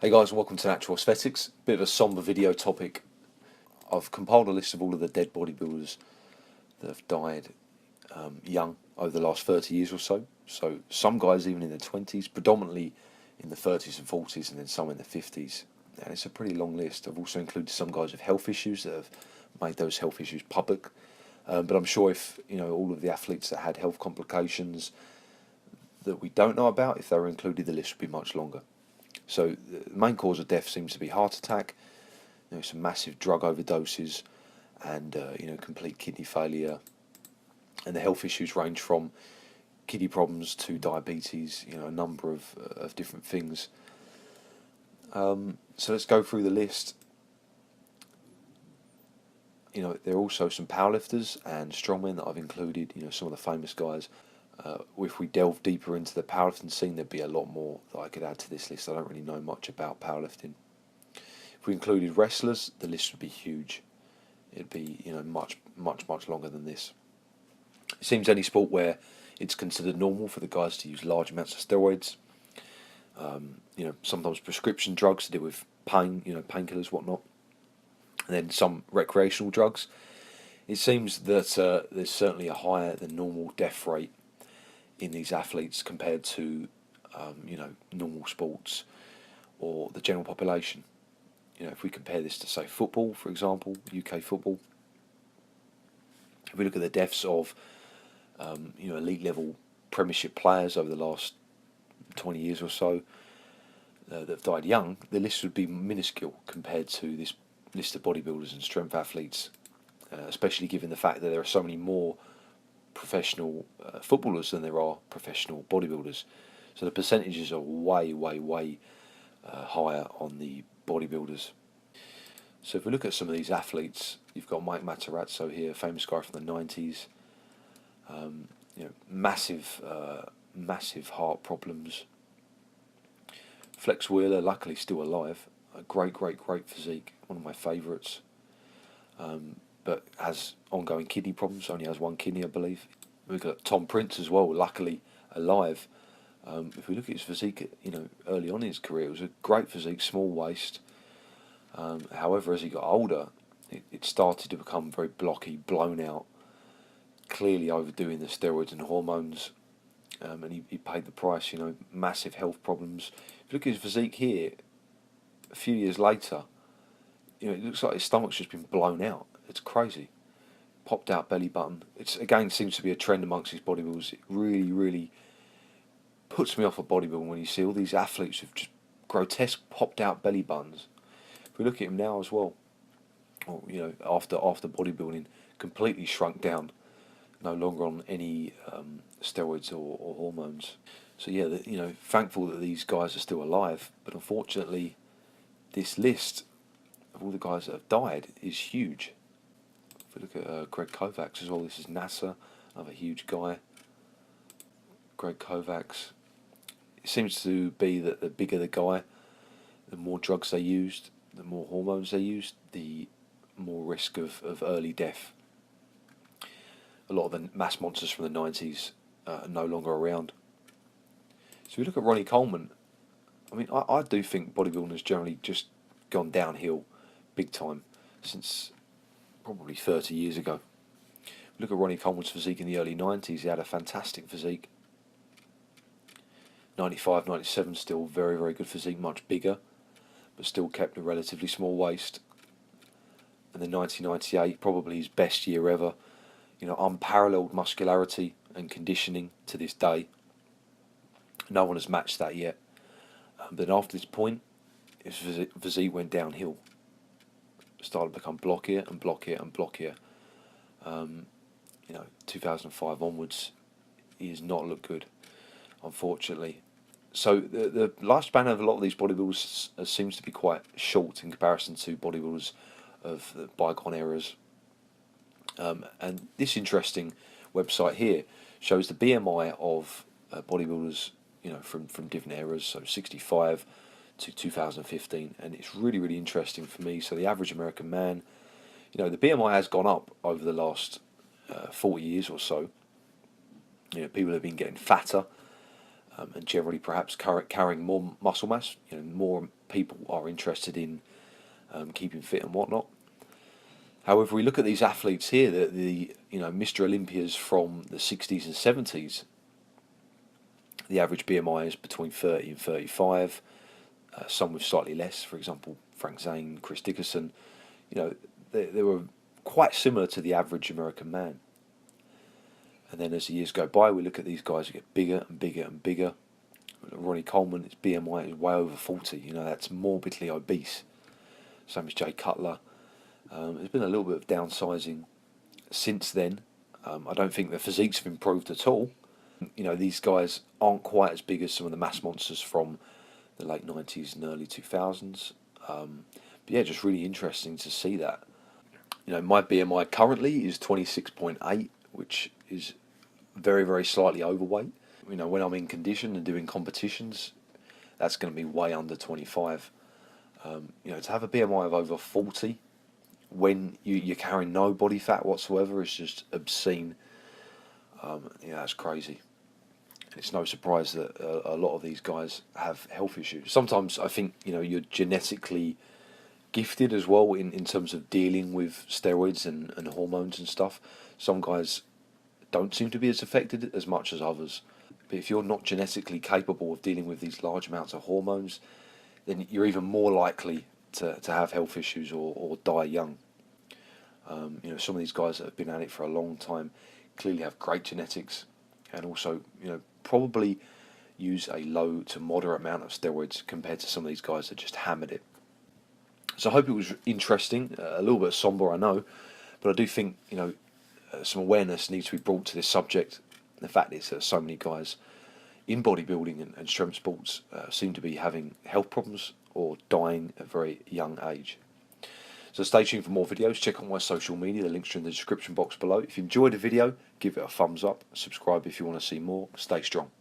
Hey guys, and welcome to Natural Aesthetics. Bit of a somber video topic. I've compiled a list of all of the dead bodybuilders that have died young over the last 30 years or so. So some guys even in their 20s, predominantly in the 30s and 40s, and then some in the 50s. And it's a pretty long list. I've also included some guys with health issues that have made those health issues public. But I'm sure if all of the athletes that had health complications that we don't know about, if they were included, the list would be much longer. So the main cause of death seems to be heart attack, some massive drug overdoses, and complete kidney failure. And the health issues range from kidney problems to diabetes, a number of different things. So let's go through the list. There are also some powerlifters and strongmen that I've included, some of the famous guys. If we delve deeper into the powerlifting scene, there'd be a lot more that I could add to this list. I don't really know much about powerlifting. If we included wrestlers, the list would be huge. It'd be much longer than this. It seems any sport where it's considered normal for the guys to use large amounts of steroids. Sometimes prescription drugs to deal with pain, painkillers, whatnot. And then some recreational drugs. It seems that there's certainly a higher than normal death rate in these athletes compared to normal sports or the general population. If we compare this to, say, football, for example, UK football, if we look at the deaths of elite level Premiership players over the last 20 years or so that have died young, the list would be minuscule compared to this list of bodybuilders and strength athletes, especially given the fact that there are so many more professional footballers than there are professional bodybuilders. So the percentages are way higher on the bodybuilders. So if we look at some of these athletes, you've got Mike Matarazzo here, famous guy from the 90s. Massive heart problems. Flex Wheeler, luckily still alive. A great physique, one of my favourites. But has ongoing kidney problems, only has one kidney, I believe. We've got Tom Prince as well, luckily alive. If we look at his physique, early on in his career, it was a great physique, small waist. However, as he got older, it started to become very blocky, blown out, clearly overdoing the steroids and hormones. And he paid the price, massive health problems. If you look at his physique here, a few years later, it looks like his stomach's just been blown out. It's crazy. Popped out belly button. It's again seems to be a trend amongst these bodybuilders. It really puts me off of bodybuilding when you see all these athletes with just grotesque popped out belly buttons. If we look at him now as well, or after bodybuilding, completely shrunk down, no longer on any steroids or hormones. So yeah, thankful that these guys are still alive. But unfortunately, this list of all the guys that have died is huge. If we look at Greg Kovacs as well, this is NASA, another huge guy. Greg Kovacs. It seems to be that the bigger the guy, the more drugs they used, the more hormones they used, the more risk of early death. A lot of the mass monsters from the 90s are no longer around. So we look at Ronnie Coleman. I mean, I do think bodybuilding has generally just gone downhill big time since probably 30 years ago. Look at Ronnie Coleman's physique in the early 90s. He had a fantastic physique. 95, 97, still very good physique, much bigger, but still kept a relatively small waist. And then 1998, probably his best year ever. Unparalleled muscularity and conditioning to this day. No one has matched that yet. But after this point, his physique went downhill. Started to become blockier. 2005 onwards, he has not looked good, unfortunately. So the lifespan of a lot of these bodybuilders seems to be quite short in comparison to bodybuilders of the bygone eras. And this interesting website here shows the BMI of bodybuilders, from different eras, so 65 to 2015, and it's really interesting for me. So the average American man, the BMI has gone up over the last 40 years or so. People have been getting fatter, and generally perhaps carrying more muscle mass, more people are interested in keeping fit and whatnot. However, we look at these athletes here, the Mr. Olympias from the 60s and 70s. The average BMI is between 30 and 35. Some with slightly less, for example, Frank Zane, Chris Dickerson. They were quite similar to the average American man. And then as the years go by, we look at these guys who get bigger and bigger and bigger. Ronnie Coleman, his BMI is way over 40. That's morbidly obese. Same as Jay Cutler. There's been a little bit of downsizing since then. I don't think their physiques have improved at all. These guys aren't quite as big as some of the mass monsters from the late 90s and early 2000s. But yeah, just really interesting to see that. My BMI currently is 26.8, which is very, very slightly overweight. When I'm in condition and doing competitions, that's going to be way under 25. To have a BMI of over 40 when you're carrying no body fat whatsoever is just obscene. That's crazy. And it's no surprise that a lot of these guys have health issues. Sometimes I think you're genetically gifted as well in terms of dealing with steroids and hormones and stuff. Some guys don't seem to be as affected as much as others. But if you're not genetically capable of dealing with these large amounts of hormones, then you're even more likely to have health issues or die young. Some of these guys that have been at it for a long time clearly have great genetics, and also probably use a low to moderate amount of steroids compared to some of these guys that just hammered it. So I hope it was interesting, a little bit somber, I know, but I do think some awareness needs to be brought to this subject. The fact is that so many guys in bodybuilding and strength sports seem to be having health problems or dying at a very young age. So stay tuned for more videos. Check out my social media. The links are in the description box below. If you enjoyed the video, give it a thumbs up. Subscribe if you want to see more. Stay strong.